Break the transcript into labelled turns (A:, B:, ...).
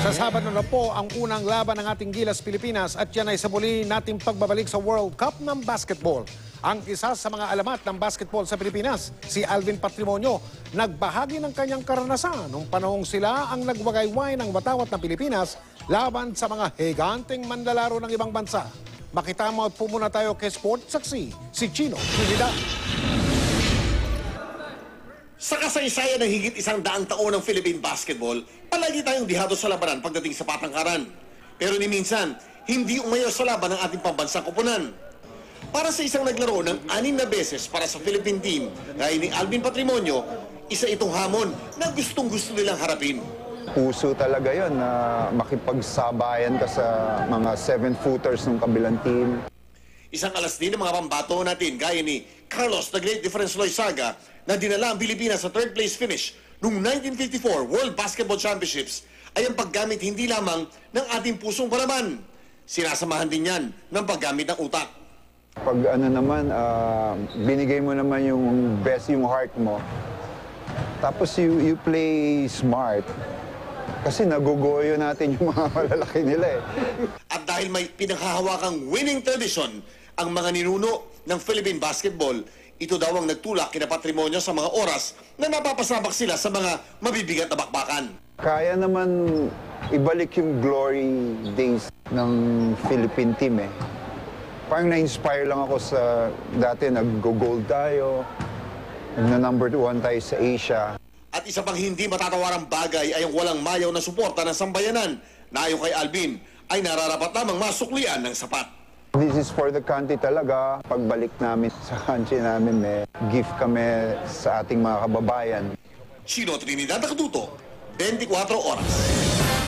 A: Sa Sabado na po ang unang laban ng ating Gilas Pilipinas at yan ay sa muli nating pagbabalik sa World Cup ng basketball. Ang isa sa mga alamat ng basketball sa Pilipinas, si Alvin Patrimonio, nagbahagi ng kanyang karanasan nung panahong sila ang nagwagayway ng watawat ng Pilipinas laban sa mga higanteng manlalaro ng ibang bansa. Makitama po muna tayo kay Sport Saksi, si Chino Trinidad.
B: Sa kasaysayan ng higit 100 taon ng Philippine basketball, palagi tayong dihado sa labanan pagdating sa patangkaran. Pero ni minsan, hindi umayaw sa laban ng ating pambansang koponan. Para sa isang naglaro ng 6 na beses para sa Philippine team, gaya ni Alvin Patrimonio, isa itong hamon na gustong-gusto nilang harapin.
C: Puso talaga yon na makipagsabayan ka sa mga 7-footers ng kabilang team.
B: Isang alas din ng mga pambato natin, gaya ni Carlos the Great Difference Loizaga, na dinala ang Pilipinas sa third place finish noong 1954 World Basketball Championships ay ang paggamit hindi lamang ng ating pusong palaman. Sinasamahan din yan ng paggamit ng utak.
C: Pag binigay mo naman yung best yung heart mo, tapos you play smart, kasi nagugoyo natin yung mga malalaki nila eh.
B: At dahil may pinaghahawakang winning tradition ang mga ninuno ng Philippine basketball, ito daw ang nagtulak kina Patrimonio sa mga oras na napapasabak sila sa mga mabibigat na bakbakan.
C: Kaya naman ibalik yung glory days ng Philippine team eh. Parang na-inspire lang ako sa dati nag-gold tayo, nag-number 1 tayo sa Asia.
B: At isa pang hindi matatawarang bagay ay ang walang mayaw na suporta ng sambayanan na ayon kay Alvin ay nararapat lamang masuklian ng sapat.
C: This is for the country talaga. Pagbalik namin sa country namin, may gift kami sa ating mga kababayan.
B: Chino Trinidad, Nakatuto, 24 oras.